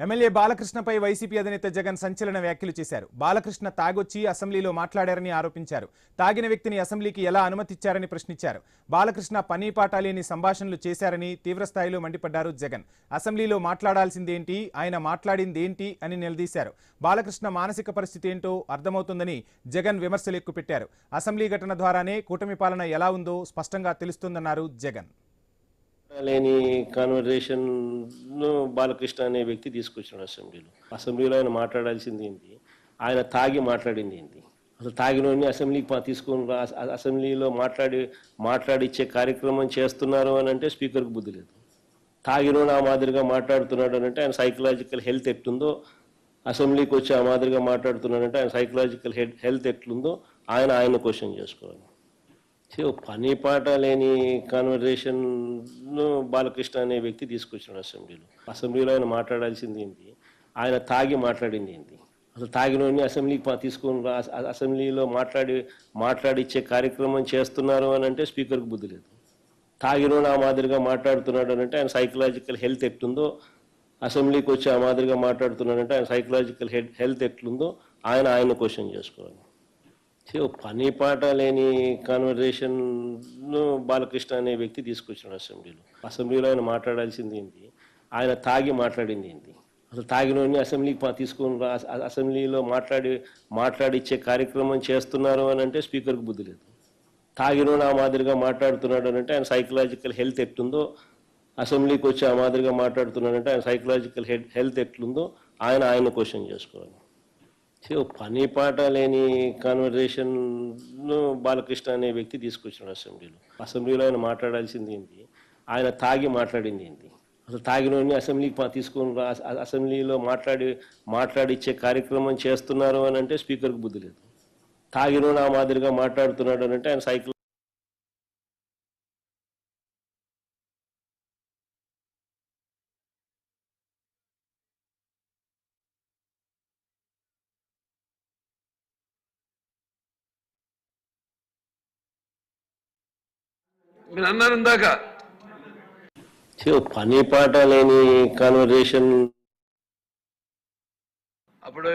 MLA బాలకృష్ణపై YCP అధినేత జగన్ సంచలన వ్యాఖ్యలు చేశారు. బాలకృష్ణ తాగొచ్చి అసెంబ్లీలో మాట్లాడారని ఆరోపించారు. తాగిన వ్యక్తిని అసెంబ్లీకి ఎలా అనుమతిచ్చారని ప్రశ్నించారు. బాలకృష్ణ పనీపాట లేని సంభాషణలు చేశారని తీవ్రస్థాయిలో మండిపడ్డారు జగన్. అసెంబ్లీలో మాట్లాడాల్సిందేంటి, ఆయన మాట్లాడిందేంటి అని నిలదీశారు. బాలకృష్ణ మానసిక పరిస్థితి ఏంటో అర్థమవుతుందని జగన్ విమర్శలు ఎక్కుపెట్టారు. అసెంబ్లీ ఘటన ద్వారానే కూటమి పాలన ఎలా ఉందో స్పష్టంగా తెలుస్తుందన్నారు జగన్. లేని కాన్వర్జేషన్ బాలకృష్ణ అనే వ్యక్తి తీసుకొచ్చాడు అసెంబ్లీలో ఆయన మాట్లాడాల్సింది ఏంటి, ఆయన తాగి మాట్లాడింది ఏంటి, అసలు తాగినోడిని అసెంబ్లీకి తీసుకొని అసెంబ్లీలో మాట్లాడిచ్చే కార్యక్రమం చేస్తున్నారు అని అంటే స్పీకర్కి బుద్ధి లేదు. తాగినోడు ఆ మాదిరిగా మాట్లాడుతున్నాడు అని అంటే ఆయన సైకలాజికల్ హెల్త్ ఎట్లుందో, అసెంబ్లీకి వచ్చి ఆ మాదిరిగా మాట్లాడుతున్నాడంటే ఆయన సైకలాజికల్ హెల్త్ ఎట్లుందో ఆయన క్వశ్చన్ చేసుకోవాలి. పని పాట లేని కాన్వర్జేషన్ బాలకృష్ణ అనే వ్యక్తి తీసుకొచ్చాడు అసెంబ్లీలో ఆయన మాట్లాడాల్సింది ఏంటి, ఆయన తాగి మాట్లాడింది ఏంటి, అసలు తాగినోడిని అసెంబ్లీకి తీసుకొని అసెంబ్లీలో మాట్లాడిచ్చే కార్యక్రమం చేస్తున్నారు అని అంటే స్పీకర్కి బుద్ధి లేదు. తాగినోడు ఆ మాదిరిగా మాట్లాడుతున్నాడు అని అంటే ఆయన సైకలాజికల్ హెల్త్ ఎట్లుందో, అసెంబ్లీకి వచ్చి ఆ మాదిరిగా మాట్లాడుతున్నాడంటే ఆయన సైకలాజికల్ హెల్త్ ఎట్లుందో ఆయన క్వశ్చన్ చేసుకోవాలి. పని పాట లేని కాన్వర్జేషన్ బాలకృష్ణ అనే వ్యక్తి తీసుకొచ్చాడు అసెంబ్లీలో ఆయన మాట్లాడాల్సింది ఏంటి, ఆయన తాగి మాట్లాడింది ఏంటి, అసలు తాగినోడిని అసెంబ్లీకి తీసుకొని అసెంబ్లీలో మాట్లాడిచ్చే కార్యక్రమం చేస్తున్నారు అని అంటే స్పీకర్కి బుద్ధి లేదు. తాగినోడు ఆ మాదిరిగా మాట్లాడుతున్నాడు అని అంటే ఆయన సైకలాజికల్ హెల్త్ ఎట్లుందో, అసెంబ్లీకి వచ్చి ఆ మాదిరిగా మాట్లాడుతున్నాడంటే ఆయన సైకలాజికల్ హెల్త్ ఎట్లుందో ఆయన క్వశ్చన్ చేసుకోవాలి. పని పాట లేని కాన్వర్జేషన్ బాలకృష్ణ అనే వ్యక్తి తీసుకొచ్చాడు అసెంబ్లీలో ఆయన మాట్లాడాల్సింది ఏంటి, ఆయన తాగి మాట్లాడింది ఏంటి, అసలు తాగినోడిని అసెంబ్లీకి తీసుకొని అసెంబ్లీలో మాట్లాడిచ్చే కార్యక్రమం చేస్తున్నారు అని అంటే స్పీకర్కి బుద్ధి లేదు. తాగినోడు ఆ మాదిరిగా మాట్లాడుతున్నాడు అని అంటే ఆయన సైకిల్ మీరు అన్నారు ఇందాక పని పాట లేని కాన్వర్జేషన్. అప్పుడు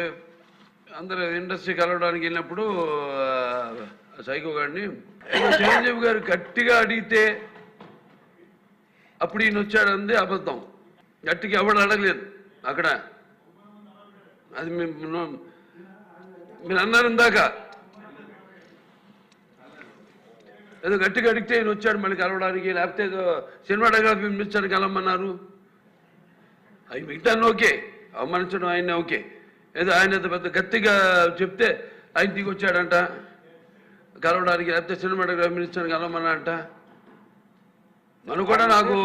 అందరూ ఇండస్ట్రీ కలవడానికి వెళ్ళినప్పుడు సైకో గారిని చిరంజీవి గారు గట్టిగా అడిగితే అప్పుడు ఈయన వచ్చాడు అంది అబద్ధం. గట్టిగా ఎవడు అడగలేదు అక్కడ. అది మీరు అన్నారు ఇందాక ఏదో గట్టిగా అడిగితే ఈయన వచ్చాడు మళ్ళీ కలవడానికి, లేకపోతే ఏదో సినిమాటోగ్రఫీ మినిస్టర్ కలవమన్నారు. అవి మిగతా ఓకే, అవమానించడం ఆయన ఓకే. ఏదో ఆయన పెద్ద గట్టిగా చెప్తే ఆయన దిగి వచ్చాడంట కలవడానికి, లేకపోతే సినిమాటోగ్రఫీ మినిస్టర్ కలవమన్నారంట. మనం కూడా నాకు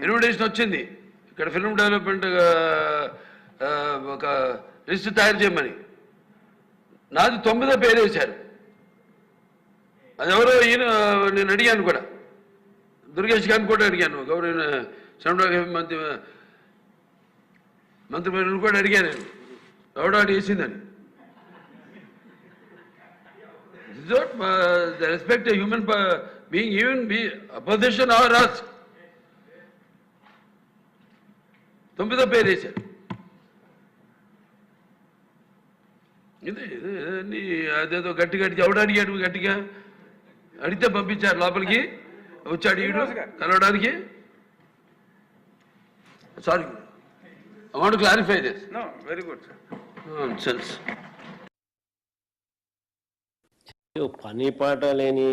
ఇన్విటేషన్ వచ్చింది ఇక్కడ ఫిల్మ్ డెవలప్మెంట్ ఒక లిస్ట్ తయారు చేయమని. నాది 9వ పేరు వేశారు. అది ఎవరో ఈయన నేను అడిగాను కూడా, దుర్గేష్ గారిని కూడా అడిగాను, గౌరవ సినిమాటోగ్రఫీ మంత్రి కూడా అడిగాను నేను, ఎవడో వేసిందని. The respect human being, even opposition or us. 9వ పేరు వేశారు. ఇది అదేదో గట్టిగా ఎవడు అడిగాడు, గట్టిగా అడిగితే పంపించారు లోపలికి. వచ్చాడు ఈడు కలవడానికి. Sorry, I want to clarify this. No, very good. Nonsense. పని పాట లేని